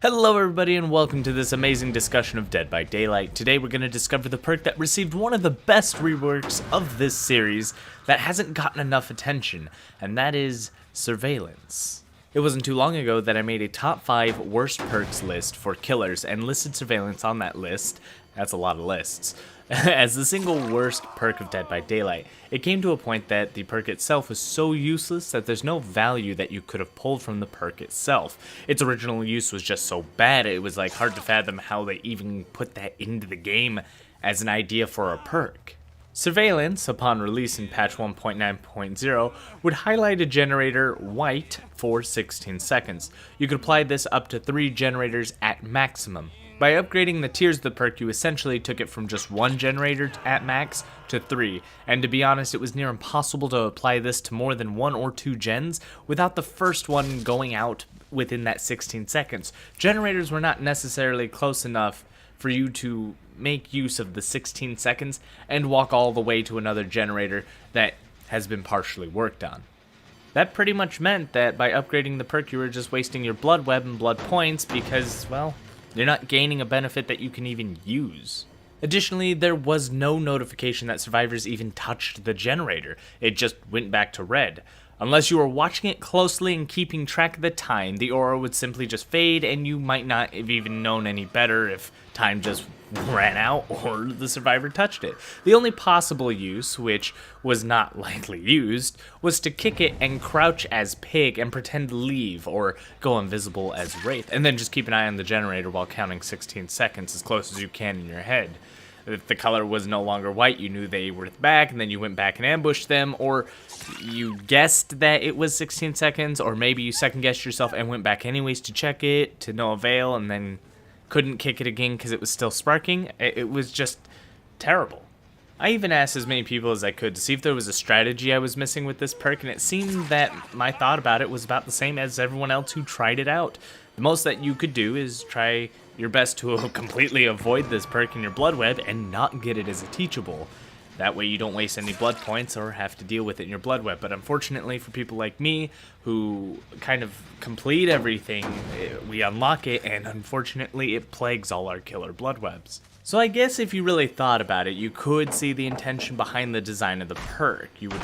Hello everybody and welcome to this amazing discussion of Dead by Daylight. Today we're going to discover the perk that received one of the best reworks of this series that hasn't gotten enough attention, and that is Surveillance. It wasn't too long ago that I made a top 5 worst perks list for killers and listed Surveillance on that list. That's a lot of lists. As the single worst perk of Dead by Daylight. It came to a point that the perk itself was so useless that there's no value that you could have pulled from the perk itself. Its original use was just so bad, it was like hard to fathom how they even put that into the game as an idea for a perk. Surveillance, upon release in patch 1.9.0, would highlight a generator white for 16 seconds. You could apply this up to 3 generators at maximum. By upgrading the tiers of the perk, you essentially took it from just 1 generator at max to 3, and to be honest, it was near impossible to apply this to more than 1 or 2 gens without the first one going out within that 16 seconds. Generators were not necessarily close enough for you to make use of the 16 seconds and walk all the way to another generator that has been partially worked on. That pretty much meant that by upgrading the perk, you were just wasting your blood web and blood points because, well, you're not gaining a benefit that you can even use. Additionally, there was no notification that survivors even touched the generator. It just went back to red. Unless you were watching it closely and keeping track of the time, the aura would simply just fade and you might not have even known any better if time just ran out or the survivor touched it. The only possible use, which was not likely used, was to kick it and crouch as Pig and pretend to leave or go invisible as Wraith, and then just keep an eye on the generator while counting 16 seconds as close as you can in your head. If the color was no longer white, you knew they were back, and then you went back and ambushed them, or you guessed that it was 16 seconds, or maybe you second-guessed yourself and went back anyways to check it, to no avail, and then couldn't kick it again because it was still sparking. It was just terrible. I even asked as many people as I could to see if there was a strategy I was missing with this perk, and it seemed that my thought about it was about the same as everyone else who tried it out. The most that you could do is try your best to completely avoid this perk in your blood web and not get it as a teachable. That way you don't waste any blood points or have to deal with it in your blood web. But unfortunately for people like me who kind of complete everything, we unlock it, and unfortunately it plagues all our killer blood webs. So I guess if you really thought about it, you could see the intention behind the design of the perk. You would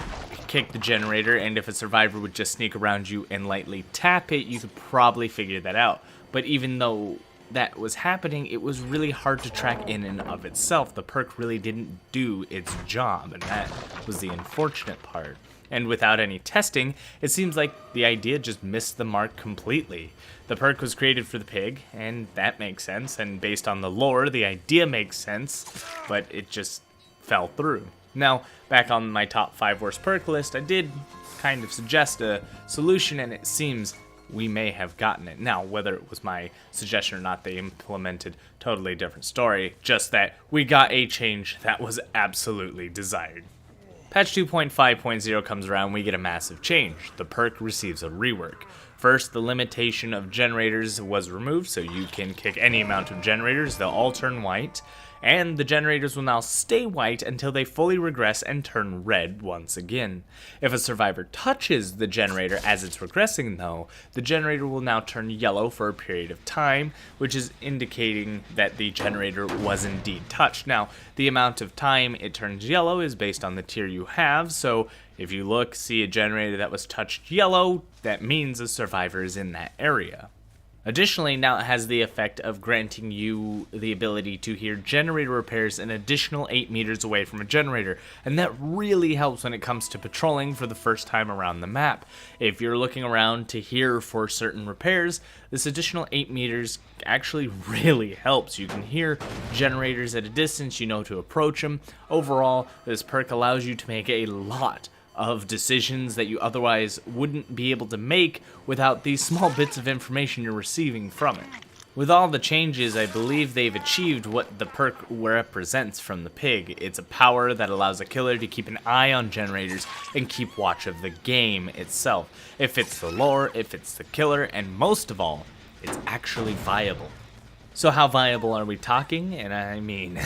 kick the generator, and if a survivor would just sneak around you and lightly tap it, you could probably figure that out. But even though that was happening, it was really hard to track in and of itself. The perk really didn't do its job, and that was the unfortunate part. And without any testing, it seems like the idea just missed the mark completely. The perk was created for the pig, and that makes sense, and based on the lore, the idea makes sense, but it just fell through. Now, back on my top 5 worst perk list, I did kind of suggest a solution, and it seems we may have gotten it. Now, whether it was my suggestion or not, they implemented totally different story, just that we got a change that was absolutely desired. Patch 2.5.0 comes around, we get a massive change. The perk receives a rework. First, the limitation of generators was removed, so you can kick any amount of generators, they'll all turn white, and the generators will now stay white until they fully regress and turn red once again. If a survivor touches the generator as it's regressing though, the generator will now turn yellow for a period of time, which is indicating that the generator was indeed touched. Now, the amount of time it turns yellow is based on the tier you have, so if you look, see a generator that was touched yellow, that means a survivor is in that area. Additionally, now it has the effect of granting you the ability to hear generator repairs an additional 8 meters away from a generator, and that really helps when it comes to patrolling for the first time around the map. If you're looking around to hear for certain repairs, this additional 8 meters actually really helps. You can hear generators at a distance, you know to approach them. Overall, this perk allows you to make a lot of decisions that you otherwise wouldn't be able to make without these small bits of information you're receiving from it. With all the changes, I believe they've achieved what the perk represents from the pig. It's a power that allows a killer to keep an eye on generators and keep watch of the game itself. It fits the lore, it fits the killer, and most of all, it's actually viable. So how viable are we talking? And I mean,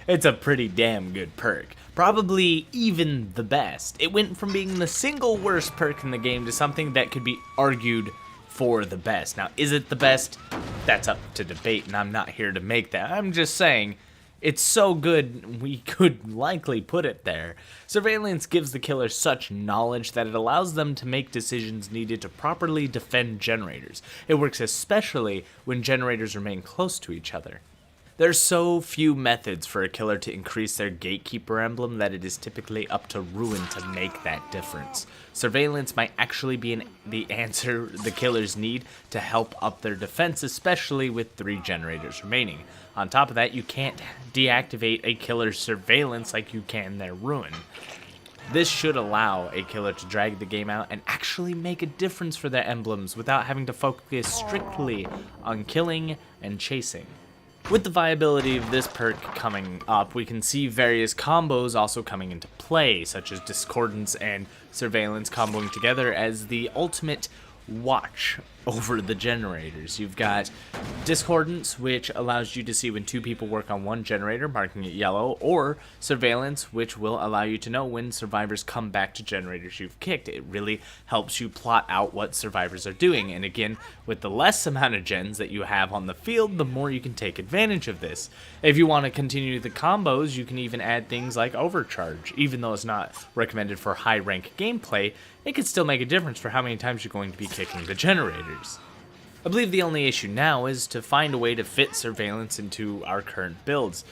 it's a pretty damn good perk. Probably even the best. It went from being the single worst perk in the game to something that could be argued for the best. Now, is it the best? That's up to debate, and I'm not here to make that. I'm just saying, it's so good, we could likely put it there. Surveillance gives the killer such knowledge that it allows them to make decisions needed to properly defend generators. It works especially when generators remain close to each other. There's so few methods for a killer to increase their gatekeeper emblem that it is typically up to Ruin to make that difference. Surveillance might actually be the answer the killers need to help up their defense, especially with 3 generators remaining. On top of that, you can't deactivate a killer's surveillance like you can their Ruin. This should allow a killer to drag the game out and actually make a difference for their emblems without having to focus strictly on killing and chasing. With the viability of this perk coming up, we can see various combos also coming into play, such as Discordance and Surveillance comboing together as the ultimate watch over the generators. You've got Discordance, which allows you to see when 2 people work on one generator, marking it yellow, or Surveillance, which will allow you to know when survivors come back to generators you've kicked. It really helps you plot out what survivors are doing, and again, with the less amount of gens that you have on the field, the more you can take advantage of this. If you want to continue the combos, you can even add things like Overcharge. Even though it's not recommended for high rank gameplay, it could still make a difference for how many times you're going to be kicking the generators. I believe the only issue now is to find a way to fit Surveillance into our current builds.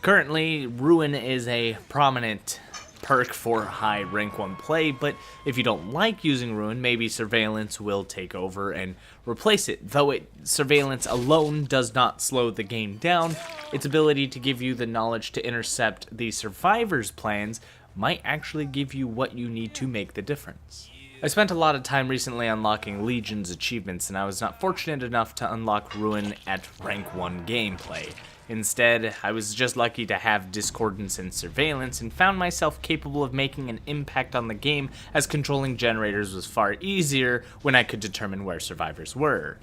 Currently, Ruin is a prominent perk for high rank 1 play, but if you don't like using Ruin, maybe Surveillance will take over and replace it. Though Surveillance alone does not slow the game down, its ability to give you the knowledge to intercept the survivors' plans might actually give you what you need to make the difference. I spent a lot of time recently unlocking Legion's achievements, and I was not fortunate enough to unlock Ruin at rank 1 gameplay. Instead, I was just lucky to have Discordance and Surveillance, and found myself capable of making an impact on the game, as controlling generators was far easier when I could determine where survivors were.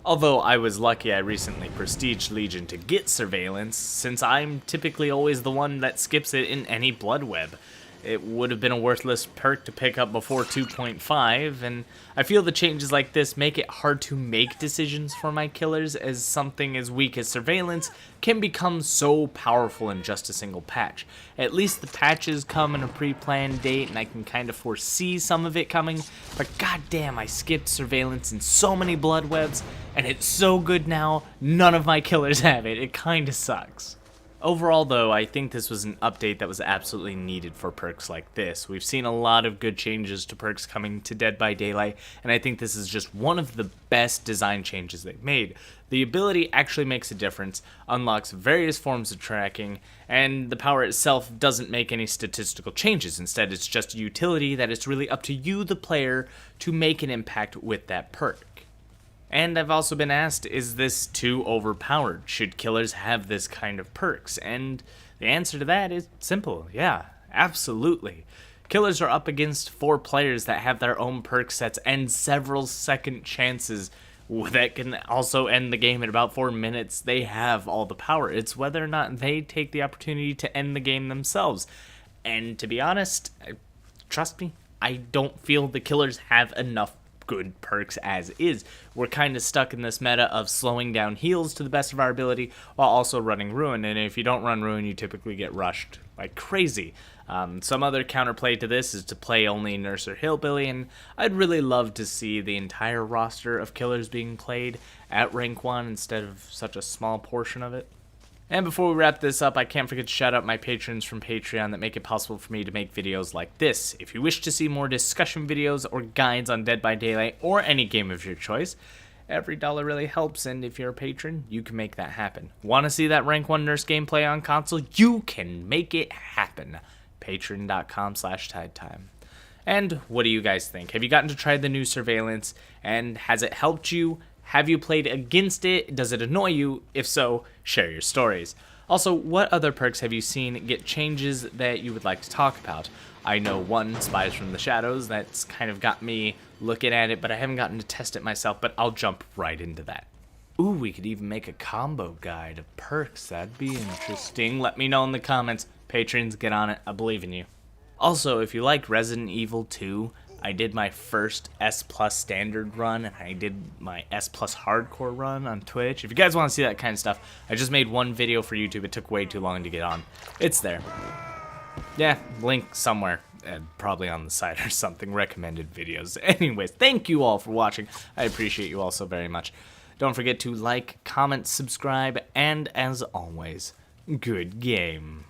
Although I was lucky I recently prestiged Legion to get Surveillance, since I'm typically always the one that skips it in any blood web. It would have been a worthless perk to pick up before 2.5, and I feel the changes like this make it hard to make decisions for my killers, as something as weak as Surveillance can become so powerful in just a single patch. At least the patches come in a pre-planned date, and I can kind of foresee some of it coming, but goddamn, I skipped Surveillance in so many blood webs, and it's so good now, none of my killers have it. It kinda sucks. Overall, though, I think this was an update that was absolutely needed for perks like this. We've seen a lot of good changes to perks coming to Dead by Daylight, and I think this is just one of the best design changes they've made. The ability actually makes a difference, unlocks various forms of tracking, and the power itself doesn't make any statistical changes. Instead, it's just a utility that it's really up to you, the player, to make an impact with that perk. And I've also been asked, is this too overpowered? Should killers have this kind of perks? And the answer to that is simple. Yeah, absolutely. Killers are up against 4 players that have their own perk sets and several second chances that can also end the game in about 4 minutes. They have all the power. It's whether or not they take the opportunity to end the game themselves. And to be honest, trust me, I don't feel the killers have enough good perks as is. We're kind of stuck in this meta of slowing down heals to the best of our ability while also running Ruin, and if you don't run Ruin, you typically get rushed like crazy. Some other counterplay to this is to play only Nurse or Hillbilly, and I'd really love to see the entire roster of killers being played at rank 1 instead of such a small portion of it. And before we wrap this up, I can't forget to shout out my patrons from Patreon that make it possible for me to make videos like this. If you wish to see more discussion videos or guides on Dead by Daylight or any game of your choice, every dollar really helps, and if you're a patron, you can make that happen. Want to see that rank 1 Nurse gameplay on console? You can make it happen. Patreon.com/TydeTyme. And what do you guys think? Have you gotten to try the new Surveillance, and has it helped you? Have you played against it? Does it annoy you? If so, share your stories. Also, what other perks have you seen get changes that you would like to talk about? I know one, Spies from the Shadows, that's kind of got me looking at it, but I haven't gotten to test it myself, but I'll jump right into that. Ooh, we could even make a combo guide of perks. That'd be interesting. Let me know in the comments. Patrons, get on it. I believe in you. Also, if you like Resident Evil 2, I did my first S Plus standard run, and I did my S Plus hardcore run on Twitch. If you guys want to see that kind of stuff, I just made one video for YouTube. It took way too long to get on. It's there. Yeah, link somewhere. Probably on the side or something. Recommended videos. Anyways, thank you all for watching. I appreciate you all so very much. Don't forget to like, comment, subscribe, and as always, good game.